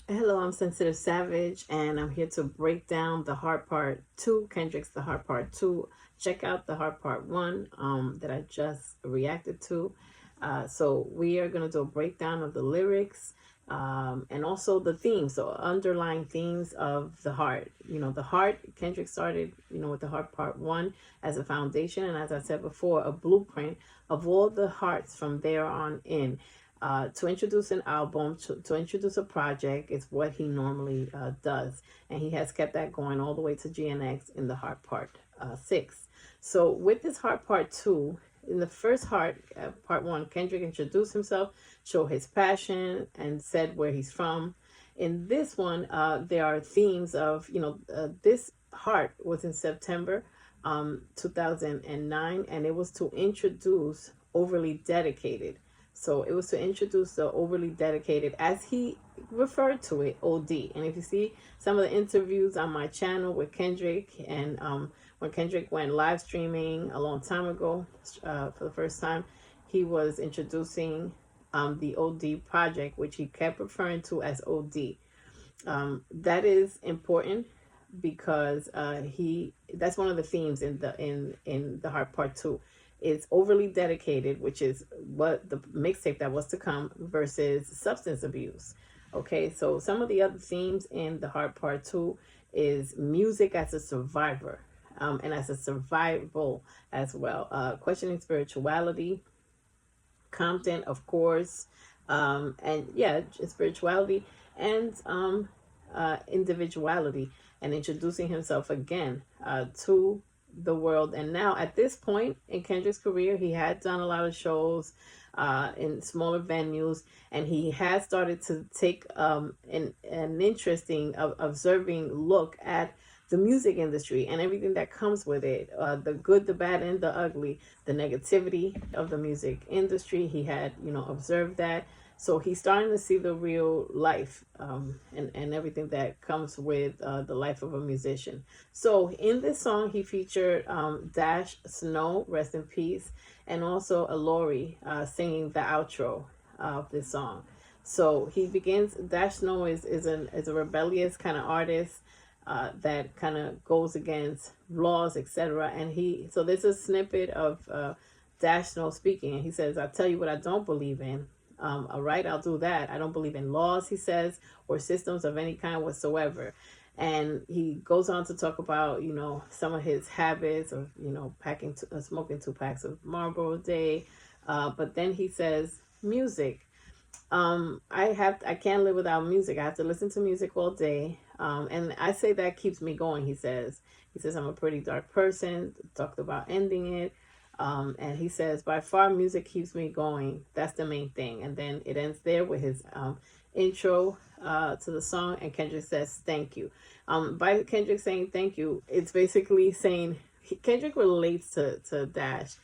Hello, I'm Sensitive Savage, and I'm here to break down the Heart Part 2, Kendrick's The Heart Part 2. Check out the Heart Part 1 that I just reacted to. So we are going to do a breakdown of the lyrics and also the themes, so underlying themes of the heart. The heart, Kendrick started, with the Heart Part 1 as a foundation, and as I said before, a blueprint of all the hearts from there on in. To introduce an album, to introduce a project is what he normally does. And he has kept that going all the way to GNX in the Heart Part 6. So with this Heart Part 2, in the first Part 1, Kendrick introduced himself, showed his passion, and said where he's from. In this one, there are themes of, this Heart was in September 2009, and it was to introduce Overly Dedicated. So it was to introduce the Overly Dedicated, as he referred to it, OD. And if you see some of the interviews on my channel with Kendrick, and when Kendrick went live streaming a long time ago for the first time, he was introducing the OD project, which he kept referring to as OD. That is important because that's one of the themes in the Heart Part 2. It's Overly Dedicated, which is what the mixtape that was to come, versus substance abuse. Okay, so some of the other themes in the Heart Part 2 is music as a survivor, and as a survival as well. Questioning spirituality, Compton, of course, and yeah, spirituality and individuality, and introducing himself again to the world. And now at this point in Kendrick's career, he had done a lot of shows in smaller venues, and he has started to take an interesting observing look at the music industry and everything that comes with it, the good, the bad, and the ugly, the negativity of the music industry. He had, observed that. So he's starting to see the real life, and everything that comes with the life of a musician. So in this song, he featured Dash Snow, rest in peace, and also Alori singing the outro of this song. So he begins. Dash Snow is a rebellious kind of artist that kind of goes against laws, etc. And so there's a snippet of Dash Snow speaking, and he says, "I'll tell you what I don't believe in. All right, I'll do that. I don't believe in laws," he says, "or systems of any kind whatsoever." And he goes on to talk about, some of his habits of, smoking 2 packs of Marlboro a day. But then he says, music. I can't live without music. I have to listen to music all day. And I say that keeps me going, he says. He says, I'm a pretty dark person. Talked about ending it. And he says, by far, music keeps me going. That's the main thing. And then it ends there with his intro to the song. And Kendrick says, thank you. By Kendrick saying thank you, it's basically saying Kendrick relates to Dash.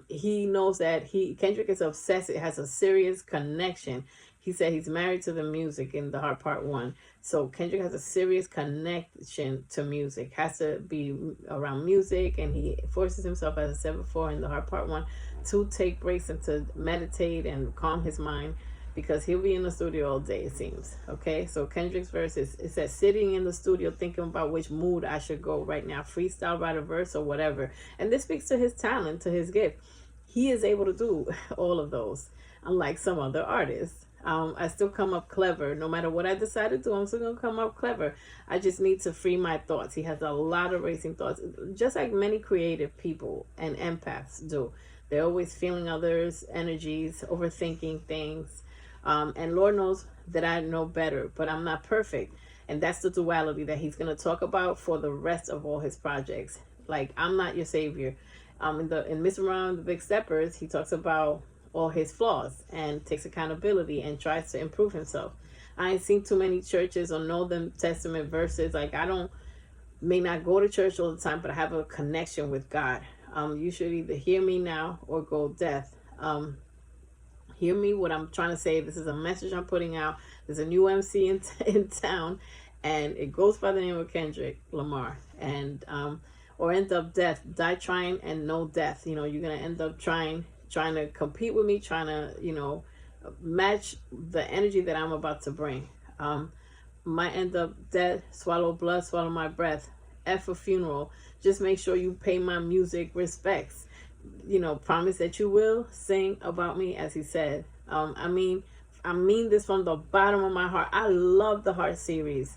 He knows that Kendrick is obsessed. It has a serious connection. He said he's married to the music in the Heart Part 1. So Kendrick has a serious connection to music, has to be around music, and he forces himself, as I said before in the Heart Part 1, to take breaks and to meditate and calm his mind, because he'll be in the studio all day, it seems. Okay, so Kendrick's verse it says, sitting in the studio thinking about which mood I should go right now, freestyle, write a verse, or whatever. And this speaks to his talent, to his gift. He is able to do all of those, unlike some other artists. I still come up clever. No matter what I decide to do, I'm still going to come up clever. I just need to free my thoughts. He has a lot of racing thoughts, just like many creative people and empaths do. They're always feeling others' energies, overthinking things. And Lord knows that I know better, but I'm not perfect. And that's the duality that he's going to talk about for the rest of all his projects. Like, I'm not your savior. In Mr. Around the Big Steppers, he talks about all his flaws and takes accountability and tries to improve himself. I ain't seen too many churches or know them Testament verses. Like, may not go to church all the time, but I have a connection with God. You should either hear me now or go deaf. Hear me, what I'm trying to say. This is a message I'm putting out. There's a new MC in town, and it goes by the name of Kendrick Lamar. And or end up death, die trying and no death. You're gonna end up trying to compete with me, trying to match the energy that I'm about to bring. Might end up dead, swallow blood, swallow my breath. F a funeral. Just make sure you pay my music respects. Promise that you will sing about me, as he said. I mean this from the bottom of my heart. I love the Heart series.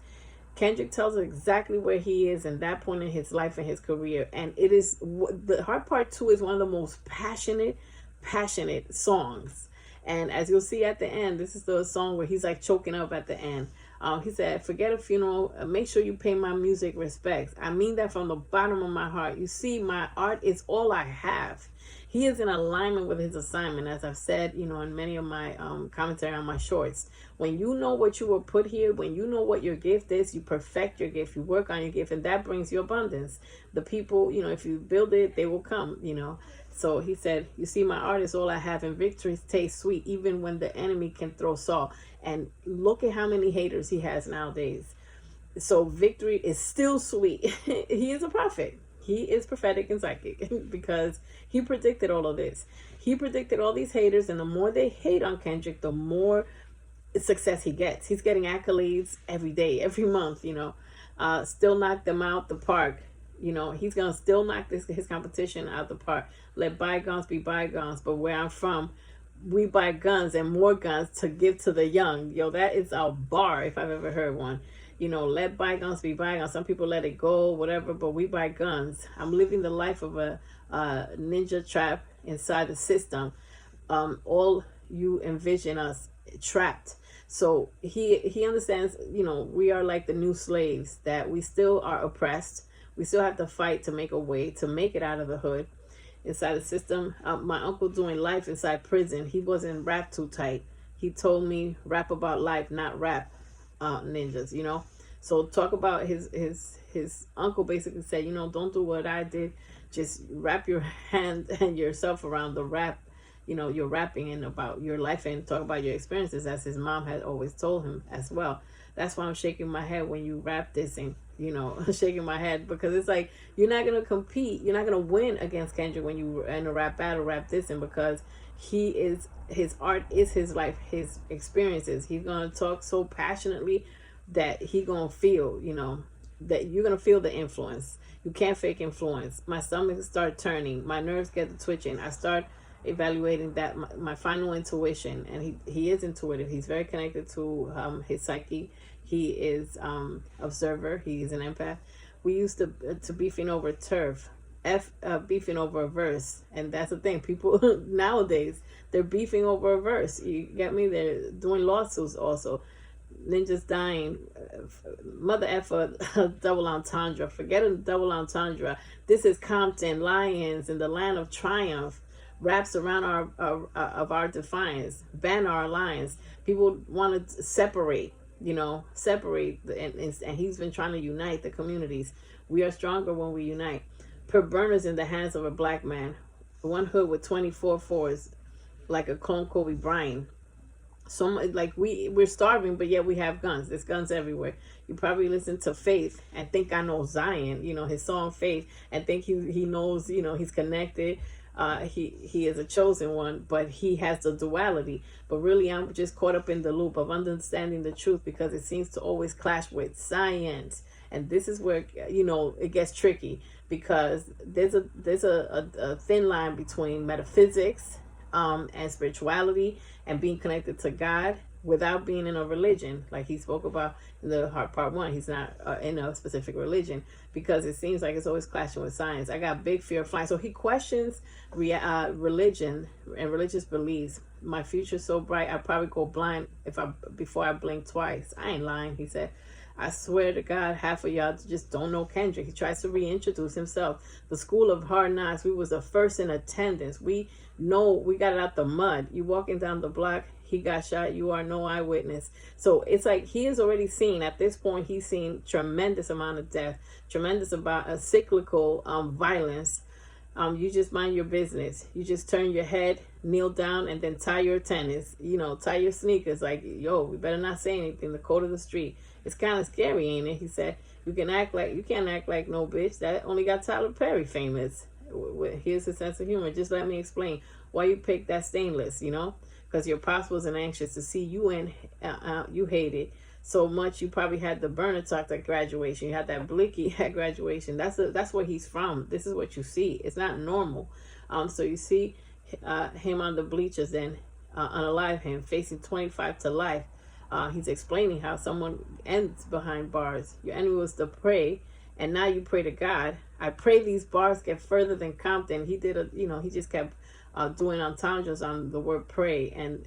Kendrick tells us exactly where he is in that point in his life and his career. And it is, the Heart Part 2 is one of the most passionate songs. And as you'll see at the end, this is the song where he's like choking up at the end. He said, forget a funeral. Make sure you pay my music respects. I mean that from the bottom of my heart. You see, my art is all I have. He is in alignment with his assignment, as I've said, in many of my commentary on my shorts. When you know what you were put here, when you know what your gift is, you perfect your gift, you work on your gift, and that brings you abundance. The people, if you build it, they will come, So he said, you see, my art is all I have, and victory tastes sweet, even when the enemy can throw salt. And look at how many haters he has nowadays. So victory is still sweet. He is a prophet. He is prophetic and psychic because he predicted all of this. He predicted all these haters, and the more they hate on Kendrick, the more success he gets. He's getting accolades every day, every month, still knock them out the park. He's going to still knock his competition out the park. Let bygones be bygones. But where I'm from, we buy guns and more guns to give to the young. That is a bar if I've ever heard one. Let bygones be bygones. Some people let it go, whatever, but we buy guns. I'm living the life of a ninja trap inside the system. All you envision us trapped. So he understands, we are like the new slaves, that we still are oppressed. We still have to fight to make a way, to make it out of the hood. Inside the system, my uncle doing life inside prison, he wasn't wrapped too tight. He told me, rap about life, not rap ninjas, So talk about his uncle basically said, don't do what I did. Just wrap your hand and yourself around the rap, you're rapping in about your life and talk about your experiences, as his mom had always told him as well. That's why I'm shaking my head when you rap this, and shaking my head, because it's like, you're not going to compete, you're not going to win against Kendrick when you in a rap battle, rap this, and because his art is his life, his experiences. He's going to talk so passionately that he going to feel, that you're going to feel the influence. You can't fake influence. My stomach start turning, my nerves get to twitching. I start evaluating that, my final intuition, and he is intuitive. He's very connected to his psyche. He is observer. He's an empath. We used to beefing over turf, beefing over a verse, and that's the thing. People nowadays, they're beefing over a verse. You get me? They're doing lawsuits also. Ninjas dying, mother effer, double entendre. Forget a double entendre. This is Compton, Lions, in the land of triumph. Wraps around our defiance, ban our alliance. People want to separate, and he's been trying to unite the communities. We are stronger when we unite. Put burners in the hands of a black man. One hood with 24 fours, like a clone Kobe Bryant. So like we're starving, but yet we have guns. There's guns everywhere. You probably listen to Faith and think I know Zion, his song Faith, and think he knows, he's connected. He is a chosen one, but he has the duality. But really, I'm just caught up in the loop of understanding the truth, because it seems to always clash with science. And this is where, it gets tricky, because there's a thin line between metaphysics and spirituality and being connected to God without being in a religion, like he spoke about in the Heart Part 1. He's not in a specific religion, because it seems like it's always clashing with science. I got big fear of flying. So he questions religion and religious beliefs. My future's so bright, I'd probably go blind before I blink twice. I ain't lying, he said. I swear to God, half of y'all just don't know Kendrick. He tries to reintroduce himself. The School of Hard Knocks, we was the first in attendance. We know we got it out the mud. You walking down the block, he got shot, you are no eyewitness. So it's like he has already seen, at this point, he's seen tremendous amount of death, tremendous about a cyclical violence. You just mind your business. You just turn your head, kneel down, and then tie your tennis, tie your sneakers. Like, yo, we better not say anything. The code of the street. It's kind of scary, ain't it? He said, you can't act like no bitch. That only got Tyler Perry famous. Here's his sense of humor. Just let me explain why you picked that stainless, because your pops wasn't anxious to see you in, you hated so much you probably had the burner talk at graduation. You had that blicky at graduation. That's where he's from. This is what you see. It's not normal. So you see him on the bleachers and unalive him, facing 25 to life. He's explaining how someone ends behind bars. Your enemy was the prey, and now you pray to God. I pray these bars get further than Compton. He did he just kept doing entendres on the word pray, and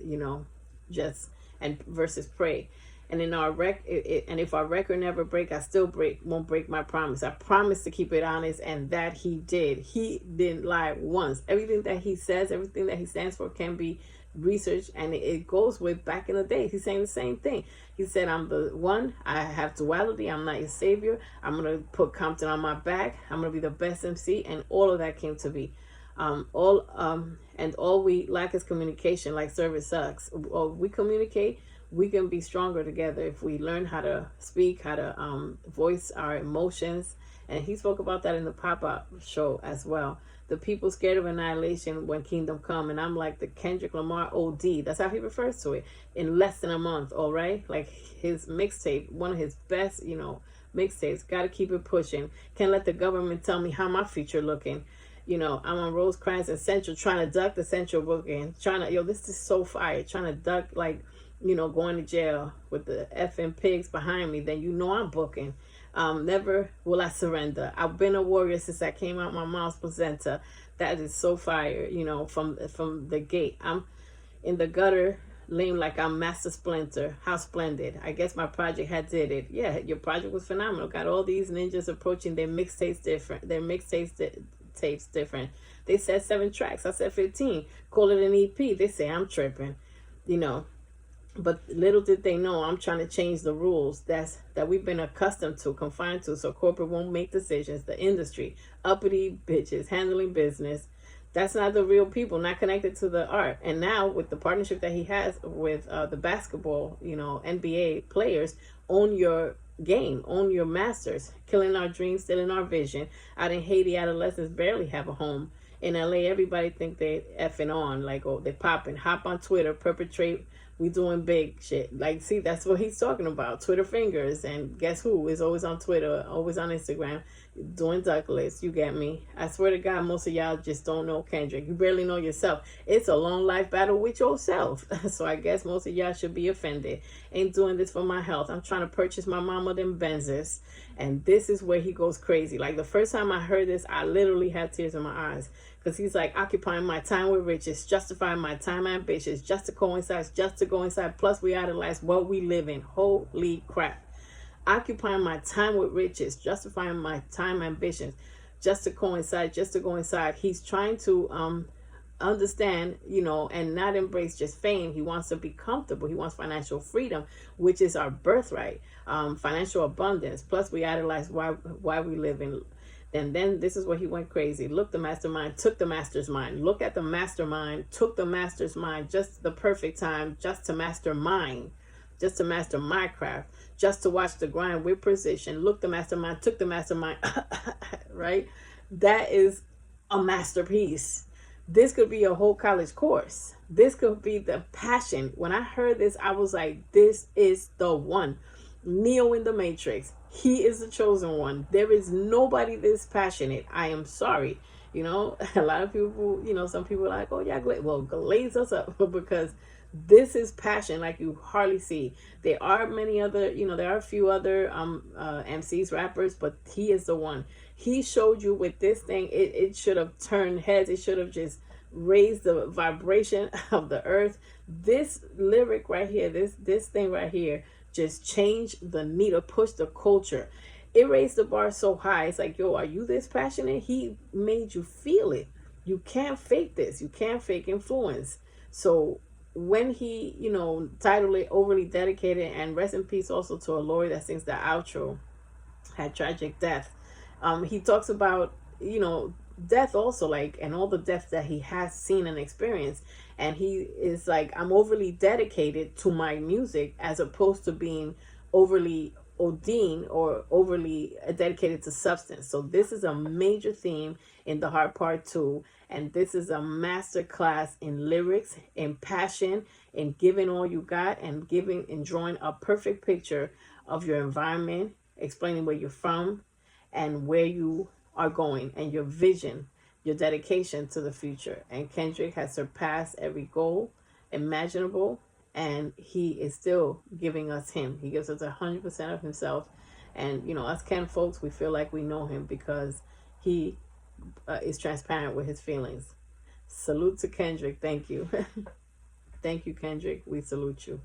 just and versus pray. And in our and if our record never break, I still won't break my promise. I promise to keep it honest, and that he did. He didn't lie once. Everything that he says, everything that he stands for, can be researched, and it goes with back in the day. He's saying the same thing. He said, "I'm the one. I have duality. I'm not your savior. I'm gonna put Compton on my back. I'm gonna be the best MC," and all of that came to be. All we lack is communication. Like service sucks. We communicate, we can be stronger together if we learn how to speak, how to voice our emotions. And he spoke about that in the pop-up show as well. The people scared of annihilation when kingdom come. And I'm like the Kendrick Lamar OD. That's how he refers to it. In less than a month, all right? Like his mixtape, one of his best, mixtapes. Got to keep it pushing. Can't let the government tell me how my future looking. I'm on Rosecrans and Central trying to duck the Central booking. This is so fire. Trying to duck, like, going to jail with the effing pigs behind me. Then I'm booking. Never will I surrender. I've been a warrior since I came out my mom's placenta. That is so fire, from the gate. I'm in the gutter, lame like I'm Master Splinter. How splendid. I guess my project had did it. Yeah, your project was phenomenal. Got all these ninjas approaching their mixtapes different. Tapes different. They said 7 tracks. I said 15. Call it an EP. They say I'm tripping, But little did they know I'm trying to change the rules that we've been accustomed to, confined to, so corporate won't make decisions. The industry, uppity bitches handling business. That's not the real people, not connected to the art. And now with the partnership that he has with the basketball, NBA players, own your game, own your masters, killing our dreams, stealing our vision. Out in Haiti, adolescents barely have a home. In LA, everybody think they effing on, like, oh, they popping, hop on Twitter, perpetrate, we doing big shit. Like, see, that's what he's talking about. Twitter fingers. And guess who is always on Twitter, always on Instagram, doing Douglas. You get me? I swear to God, most of y'all just don't know Kendrick. You barely know yourself. It's a long life battle with yourself. So I guess most of y'all should be offended. Ain't doing this for my health. I'm trying to purchase my mama them Benzes. And this is where he goes crazy. Like, the first time I heard this, I literally had tears in my eyes. Because he's like, occupying my time with riches, justifying my time ambitions, just to coincide, just to go inside. Plus, we idolize what we live in. Holy crap. Occupying my time with riches, justifying my time ambitions, just to coincide, just to go inside. He's trying to understand, and not embrace just fame. He wants to be comfortable. He wants financial freedom, which is our birthright. Financial abundance. Plus, we idolize why we live in. And then this is where he went crazy. Look, the mastermind took the master's mind. Look at the mastermind, took the master's mind, just the perfect time, just to master mine, just to master my craft, just to watch the grind with precision. Look, the mastermind took the mastermind, right? That is a masterpiece. This could be a whole college course. This could be the passion. When I heard this, I was like, this is the one. Neo in the Matrix. He is the chosen one. There is nobody this passionate. I am sorry. A lot of people, some people are like, oh yeah, glaze us up because this is passion like you hardly see. There are many other, there are a few other MCs, rappers, but he is the one. He showed you with this thing, it should have turned heads. It should have just raised the vibration of the earth. This lyric right here, this thing right here, just change the needle, push the culture. It raised the bar so high. It's like, yo, are you this passionate? He made you feel it. You can't fake this. You can't fake influence. So when he, titled it Overly Dedicated, and rest in peace also to a Lori that sings the outro, had tragic death. He talks about, death also, like, and all the deaths that he has seen and experienced. And he is like, I'm overly dedicated to my music as opposed to being overly ordained or overly dedicated to substance. So this is a major theme in The Heart Part 2. And this is a master class in lyrics, in passion, in giving all you got and giving and drawing a perfect picture of your environment, explaining where you're from and where you are going and your vision, your dedication to the future. And Kendrick has surpassed every goal imaginable, and he is still giving us him. He gives us 100% of himself. And, you know, us Ken folks, we feel like we know him because he is transparent with his feelings. Salute to Kendrick. Thank you. Thank you, Kendrick. We salute you.